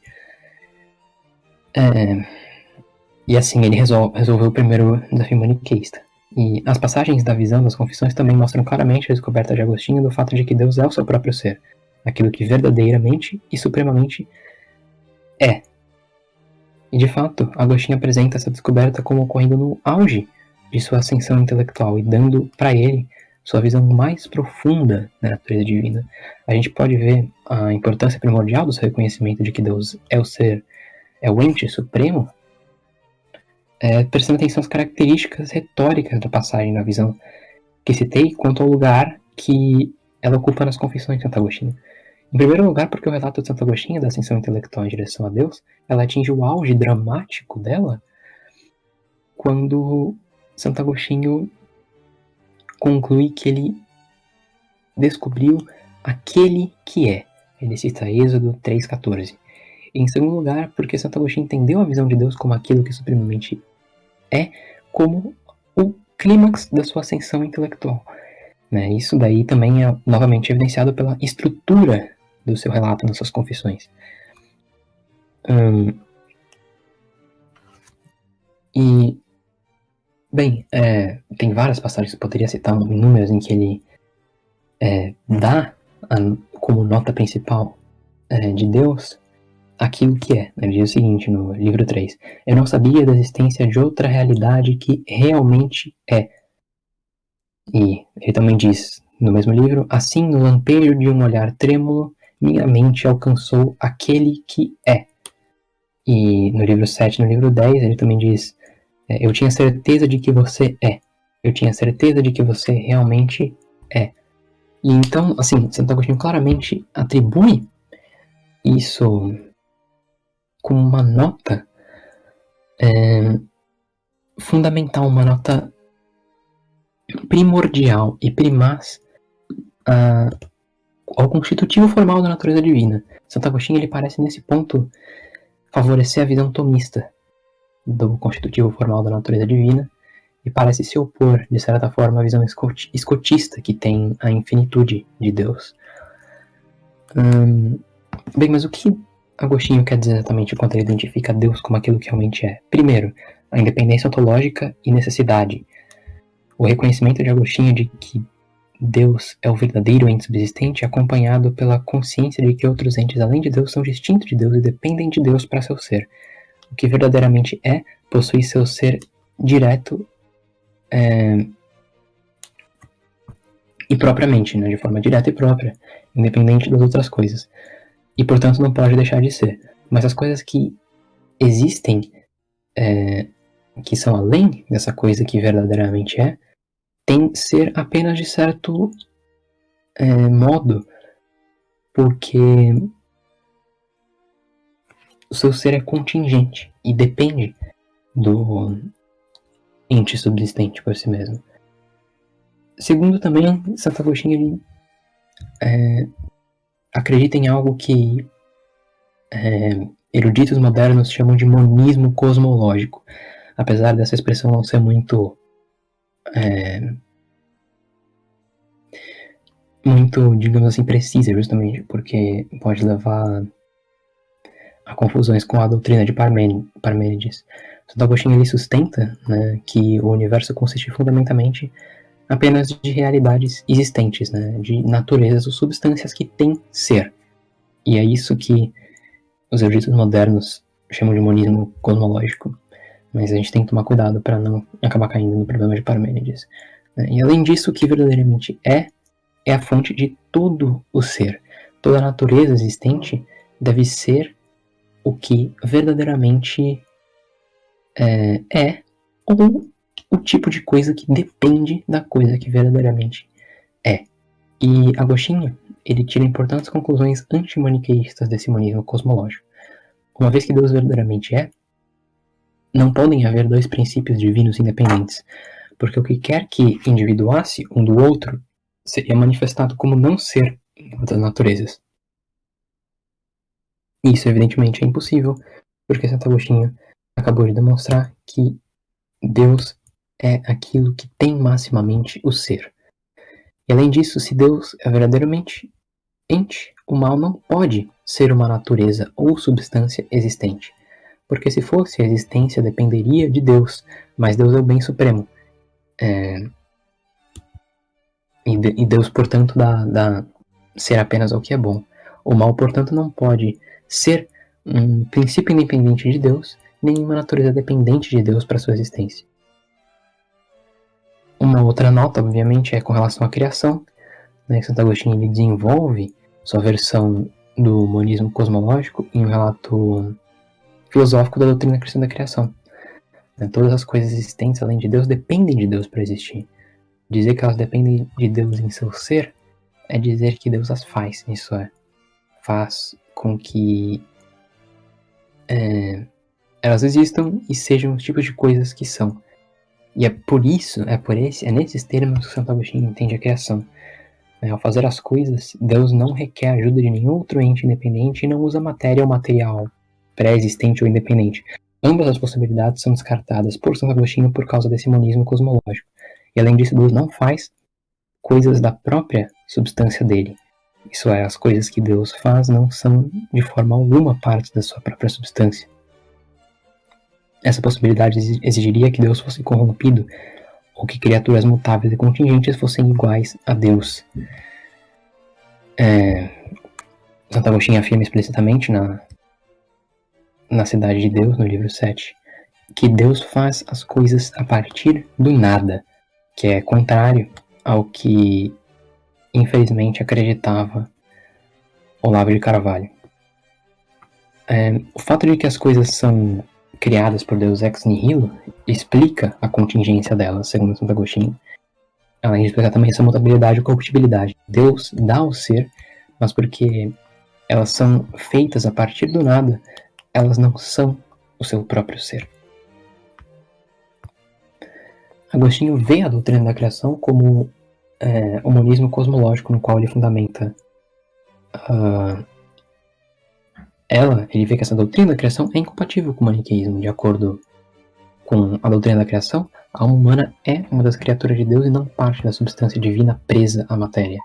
E assim ele resolveu o primeiro desafio maniqueísta. E as passagens da visão das confissões também mostram claramente a descoberta de Agostinho do fato de que Deus é o seu próprio ser, aquilo que verdadeiramente e supremamente é. E de fato, Agostinho apresenta essa descoberta como ocorrendo no auge de sua ascensão intelectual e dando para ele sua visão mais profunda da natureza divina. A gente pode ver a importância primordial do seu reconhecimento de que Deus é o ser, é o ente supremo, prestando atenção às características retóricas da passagem na visão que citei quanto ao lugar que ela ocupa nas confissões de Santo Agostinho. Em primeiro lugar, porque o relato de Santo Agostinho da ascensão intelectual em direção a Deus, ela atinge o auge dramático dela quando Santo Agostinho conclui que ele descobriu aquele que é. Ele cita Êxodo 3,14. Em segundo lugar, porque Santo Agostinho entendeu a visão de Deus como aquilo que supremamente é, como o clímax da sua ascensão intelectual. Isso daí também é novamente evidenciado pela estrutura do seu relato nas suas confissões. Tem várias passagens que eu poderia citar, inúmeras, em que ele dá como nota principal de Deus aquilo que é. Ele diz o seguinte no livro 3. Eu não sabia da existência de outra realidade que realmente é. E ele também diz no mesmo livro, assim no lampejo de um olhar trêmulo, minha mente alcançou aquele que é. E no livro 7, no livro 10, ele também diz, eu tinha certeza de que você é. Eu tinha certeza de que você realmente é. E então, assim, Santo Agostinho claramente atribui isso como uma nota fundamental, uma nota primordial e primaz ao constitutivo formal da natureza divina. Santo Agostinho ele parece nesse ponto favorecer a visão tomista do constitutivo formal da natureza divina e parece se opor, de certa forma, à visão escotista que tem a infinitude de Deus. Bem, mas o que Agostinho quer dizer exatamente quando ele identifica Deus como aquilo que realmente é? Primeiro, a independência ontológica e necessidade. O reconhecimento de Agostinho de que Deus é o verdadeiro ente subsistente, acompanhado pela consciência de que outros entes além de Deus são distintos de Deus e dependem de Deus para seu ser. O que verdadeiramente possui seu ser direto e propriamente, né, de forma direta e própria, independente das outras coisas. E, portanto, não pode deixar de ser. Mas as coisas que existem, que são além dessa coisa que verdadeiramente tem que ser apenas de certo modo, porque o seu ser é contingente e depende do ente subsistente por si mesmo. Segundo também, Santo Agostinho ele acredita em algo que eruditos modernos chamam de monismo cosmológico, apesar dessa expressão não ser muito, digamos assim, precisa, justamente porque pode levar a confusões com a doutrina de Parmênides. Santo Agostinho ele sustenta, né, que o universo consiste fundamentalmente apenas de realidades existentes, né, de naturezas ou substâncias que têm ser. E é isso que os eruditos modernos chamam de monismo cosmológico. Mas a gente tem que tomar cuidado para não acabar caindo no problema de Parmênides. E além disso, o que verdadeiramente é a fonte de todo o ser. Toda a natureza existente deve ser o que verdadeiramente ou o tipo de coisa que depende da coisa que verdadeiramente é. E Agostinho, ele tira importantes conclusões antimaniqueístas desse monismo cosmológico. Uma vez que Deus verdadeiramente não podem haver dois princípios divinos independentes, porque o que quer que individuasse um do outro seria manifestado como não ser em outras naturezas. Isso, evidentemente, é impossível, porque Santo Agostinho acabou de demonstrar que Deus é aquilo que tem maximamente o ser. E além disso, se Deus é verdadeiramente ente, o mal não pode ser uma natureza ou substância existente. Porque se fosse, a existência dependeria de Deus, mas Deus é o bem supremo. E Deus, portanto, dá ser apenas o que é bom. O mal, portanto, não pode ser um princípio independente de Deus, nem uma natureza dependente de Deus para sua existência. Uma outra nota, obviamente, é com relação à criação. Santo Agostinho ele desenvolve sua versão do monismo cosmológico em um relato filosófico da doutrina cristã da criação. Todas as coisas existentes, além de Deus, dependem de Deus para existir. Dizer que elas dependem de Deus em seu ser é dizer que Deus as faz, isso faz com que elas existam e sejam os tipos de coisas que são. E é por isso, é nesses termos que Santo Agostinho entende a criação. Ao fazer as coisas, Deus não requer ajuda de nenhum outro ente independente e não usa matéria ou material pré-existente ou independente. Ambas as possibilidades são descartadas por Santo Agostinho por causa desse monismo cosmológico. E além disso, Deus não faz coisas da própria substância dele. Isso é, as coisas que Deus faz não são de forma alguma parte da sua própria substância. Essa possibilidade exigiria que Deus fosse corrompido, ou que criaturas mutáveis e contingentes fossem iguais a Deus. Santo Agostinho afirma explicitamente na Cidade de Deus, no livro 7, que Deus faz as coisas a partir do nada, que é contrário ao que, infelizmente, acreditava Olavo de Carvalho. O fato de que as coisas são criadas por Deus ex nihilo explica a contingência delas, segundo Santo Agostinho, além de explicar também essa mutabilidade e corruptibilidade. Deus dá o ser, mas porque elas são feitas a partir do nada, elas não são o seu próprio ser. Agostinho vê a doutrina da criação como o monismo cosmológico, no qual ele fundamenta ele vê que essa doutrina da criação é incompatível com o maniqueísmo. De acordo com a doutrina da criação, a alma humana é uma das criaturas de Deus e não parte da substância divina presa à matéria.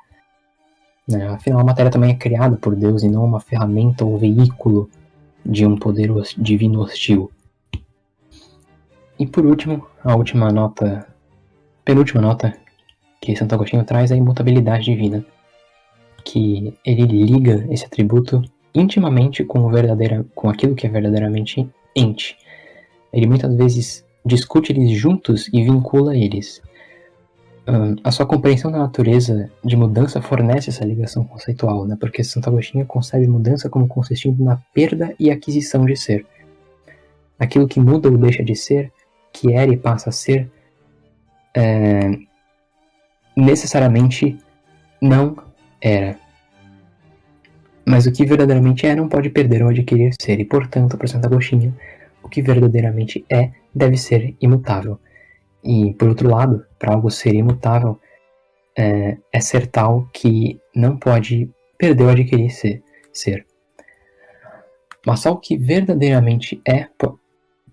Afinal, a matéria também é criada por Deus e não uma ferramenta ou veículo de um poder divino hostil. E por último, penúltima nota que Santo Agostinho traz é a imutabilidade divina, que ele liga esse atributo intimamente com aquilo que é verdadeiramente ente. Ele muitas vezes discute eles juntos e vincula eles. A sua compreensão da natureza de mudança fornece essa ligação conceitual, né? Porque Santo Agostinho concebe mudança como consistindo na perda e aquisição de ser. Aquilo que muda ou deixa de ser, que era e passa a ser, necessariamente não era. Mas o que verdadeiramente é não pode perder ou adquirir ser, e portanto, para Santo Agostinho, o que verdadeiramente é deve ser imutável. E, por outro lado, para algo ser imutável, é ser tal que não pode perder ou adquirir ser. Mas só o que verdadeiramente é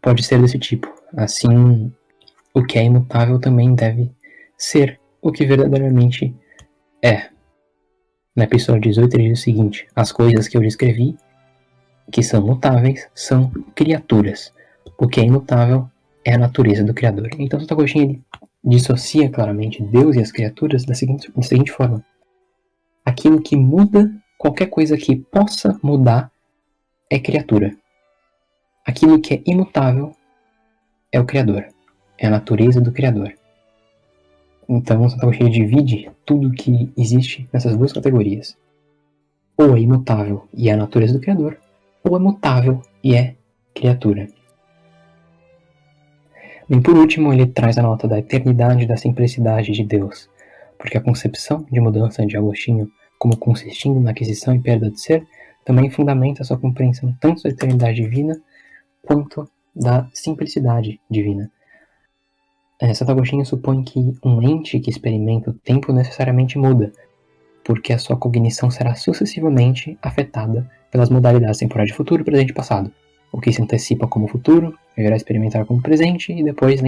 pode ser desse tipo. Assim, o que é imutável também deve ser o que verdadeiramente é. Na Epístola 18 ele diz o seguinte: as coisas que eu descrevi, que são mutáveis, são criaturas. O que é imutável é a natureza do Criador. Então, Santo Agostinho ele dissocia claramente Deus e as criaturas da seguinte forma: aquilo que muda, qualquer coisa que possa mudar, é criatura. Aquilo que é imutável é o Criador, é a natureza do Criador. Então, Santo Agostinho divide tudo que existe nessas duas categorias. Ou é imutável e é a natureza do Criador, ou é mutável e é criatura. E por último, ele traz a nota da eternidade e da simplicidade de Deus, porque a concepção de mudança de Agostinho, como consistindo na aquisição e perda de ser, também fundamenta sua compreensão tanto da eternidade divina quanto da simplicidade divina. Santo Agostinho supõe que um ente que experimenta o tempo necessariamente muda, porque a sua cognição será sucessivamente afetada pelas modalidades temporais de futuro, presente e passado. O que se antecipa como futuro irá experimentar como presente e depois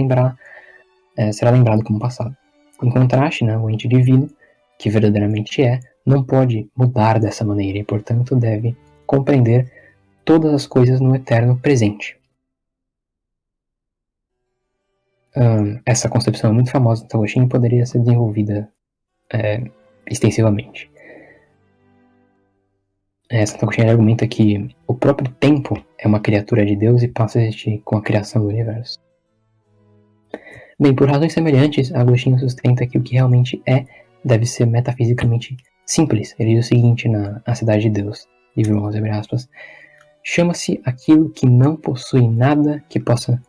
será lembrado como passado. Em contraste, o ente divino, que verdadeiramente é, não pode mudar dessa maneira e, portanto, deve compreender todas as coisas no eterno presente. Essa concepção é muito famosa de Agostinho e poderia ser desenvolvida extensivamente. Santo Agostinho argumenta que o próprio tempo é uma criatura de Deus e passa a existir com a criação do universo. Bem, por razões semelhantes, Agostinho sustenta que o que realmente é deve ser metafisicamente simples. Ele diz o seguinte na A Cidade de Deus, livro 11, abre aspas, chama-se aquilo que não possui nada que possa...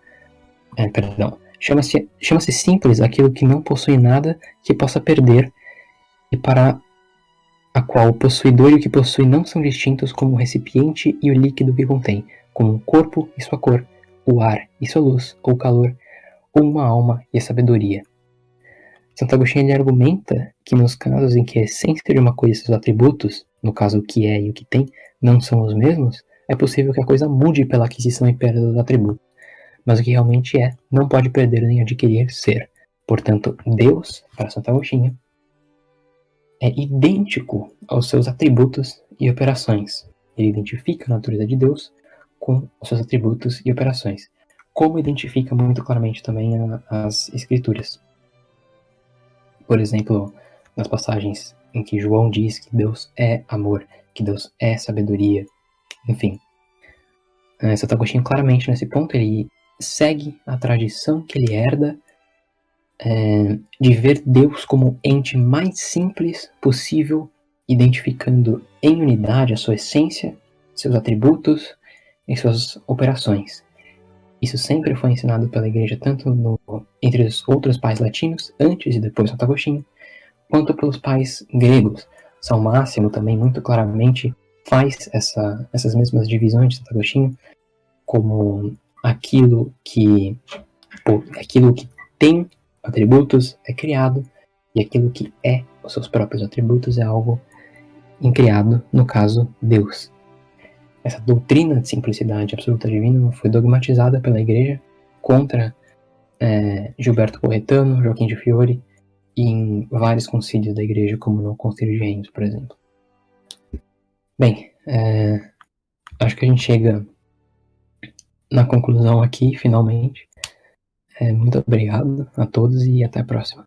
Chama-se simples aquilo que não possui nada que possa perder e para a qual o possuidor e o que possui não são distintos como o recipiente e o líquido que contém, como o corpo e sua cor, o ar e sua luz, ou calor, ou uma alma e a sabedoria. Santo Agostinho ele argumenta que nos casos em que a essência de uma coisa e seus atributos, no caso o que é e o que tem, não são os mesmos, é possível que a coisa mude pela aquisição e perda dos atributos. Mas o que realmente é, não pode perder nem adquirir ser. Portanto, Deus, para Santo Agostinho, é idêntico aos seus atributos e operações. Ele identifica a natureza de Deus com os seus atributos e operações, como identifica muito claramente também as Escrituras. Por exemplo, nas passagens em que João diz que Deus é amor, que Deus é sabedoria, enfim. Santo Agostinho claramente nesse ponto ele segue a tradição que ele herda de ver Deus como ente mais simples possível, identificando em unidade a sua essência, seus atributos e suas operações. Isso sempre foi ensinado pela Igreja, tanto entre os outros pais latinos, antes e depois de Santo Agostinho, quanto pelos pais gregos. São Máximo também muito claramente faz essas mesmas divisões de Santo Agostinho, como aquilo que tem atributos é criado, e aquilo que é os seus próprios atributos é algo incriado, no caso, Deus. Essa doutrina de simplicidade absoluta divina foi dogmatizada pela Igreja contra Gilberto Porretano, Joaquim de Fiore, e em vários concílios da Igreja, como no Concílio de Reims, por exemplo. Bem, acho que a gente chega na conclusão aqui, finalmente. Muito obrigado a todos e até a próxima.